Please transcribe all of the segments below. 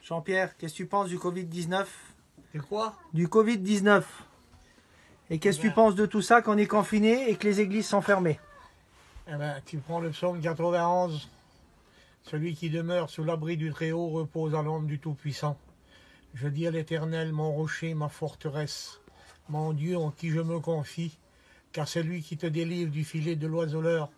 Jean-Pierre, qu'est-ce que tu penses du Covid-19? De quoi? Du Covid-19. Et qu'est-ce que tu penses de tout ça qu'on est confiné et que les églises sont fermées? Eh ben, tu prends le psaume 91. Celui qui demeure sous l'abri du Très-Haut repose à l'ombre du Tout-Puissant. Je dis à l'Éternel, mon rocher, ma forteresse, mon Dieu en qui je me confie, car c'est lui qui te délivre du filet de l'oiseleur,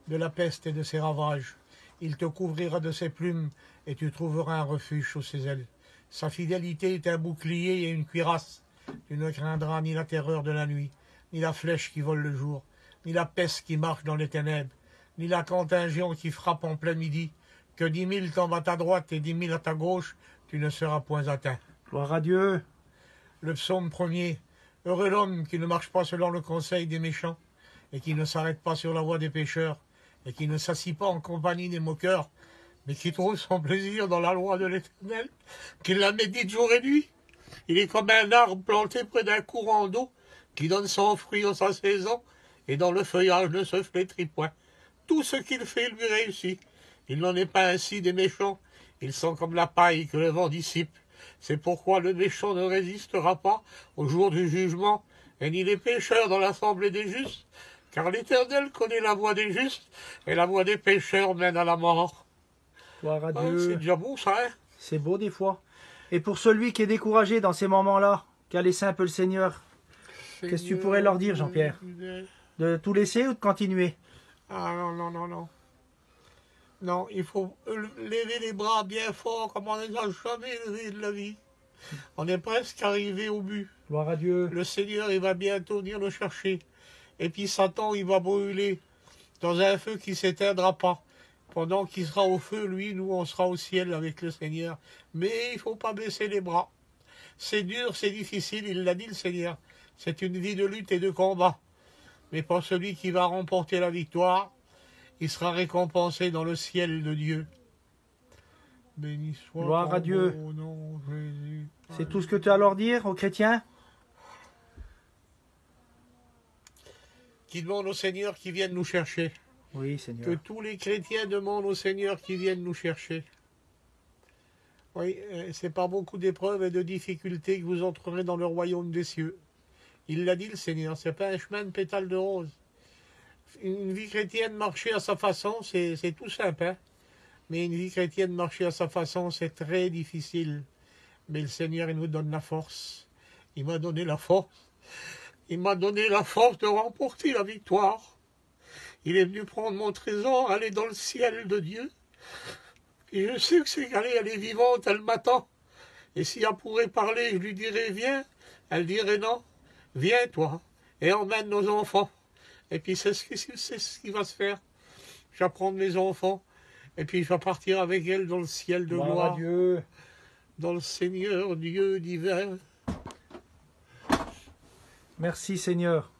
de la peste et de ses ravages. Il te couvrira de ses plumes et tu trouveras un refuge sous ses ailes. Sa fidélité est un bouclier et une cuirasse. Tu ne craindras ni la terreur de la nuit, ni la flèche qui vole le jour, ni la peste qui marche dans les ténèbres, ni la contagion qui frappe en plein midi. Que 10 000 tombent à ta droite et 10 000 à ta gauche, tu ne seras point atteint. Gloire à Dieu. Le psaume 1er. Heureux l'homme qui ne marche pas selon le conseil des méchants, et qui ne s'arrête pas sur la voie des pécheurs, et qui ne s'assit pas en compagnie des moqueurs, mais qui trouve son plaisir dans la loi de l'Éternel, qui la médite jour et nuit. Il est comme un arbre planté près d'un courant d'eau, qui donne son fruit en sa saison, et dont le feuillage ne se flétrit point. Tout ce qu'il fait lui réussit. Il n'en est pas ainsi des méchants. Ils sont comme la paille que le vent dissipe. C'est pourquoi le méchant ne résistera pas au jour du jugement, et ni les pécheurs dans l'assemblée des justes, car l'Éternel connaît la voie des justes, et la voie des pécheurs mène à la mort. Gloire à Ah, Dieu. c'est déjà beau ça, hein? C'est beau des fois. Et pour celui qui est découragé dans ces moments-là, qu'a laissé un peu le Seigneur, qu'est-ce que tu pourrais leur dire, Jean-Pierre? De tout laisser ou de continuer? Ah non, non, non, non. Non, il faut lever les bras bien fort comme on ne les a jamais levés de la vie. On est presque arrivé au but. Gloire à Dieu. Le Seigneur, il va bientôt venir le chercher. Et puis Satan, il va brûler dans un feu qui ne s'éteindra pas. Pendant qu'il sera au feu, lui, nous, on sera au ciel avec le Seigneur. Mais il ne faut pas baisser les bras. C'est dur, c'est difficile, il l'a dit le Seigneur. C'est une vie de lutte et de combat. Mais pour celui qui va remporter la victoire, il sera récompensé dans le ciel de Dieu. Béni soit Gloire ton à Dieu. beau nom, Jésus. C'est tout ce que tu as à leur dire aux chrétiens? Qui demande au Seigneur qui vienne nous chercher. Oui, Que Seigneur. tous les chrétiens demandent au Seigneur qui vienne nous chercher. Oui, c'est par beaucoup d'épreuves et de difficultés que vous entrerez dans le royaume des cieux. Il l'a dit le Seigneur, c'est pas un chemin de pétales de rose. Une vie chrétienne marcher à sa façon, c'est tout simple, hein? Mais une vie chrétienne marcher à sa façon, c'est très difficile. Mais le Seigneur, il nous donne la force. Il m'a donné la force. Il m'a donné la force de remporter la victoire. Il est venu prendre mon trésor, aller dans le ciel de Dieu. Et je sais que c'est qu'elle est vivante, elle m'attend. Et si elle pourrait parler, je lui dirais viens. Elle dirait non. Viens toi et emmène nos enfants. Et puis c'est ce qui va se faire. Je vais prendre mes enfants et puis je vais partir avec elle dans le ciel de Gloire à gloire. Dieu. Dans le Seigneur Dieu divin. Merci, Seigneur.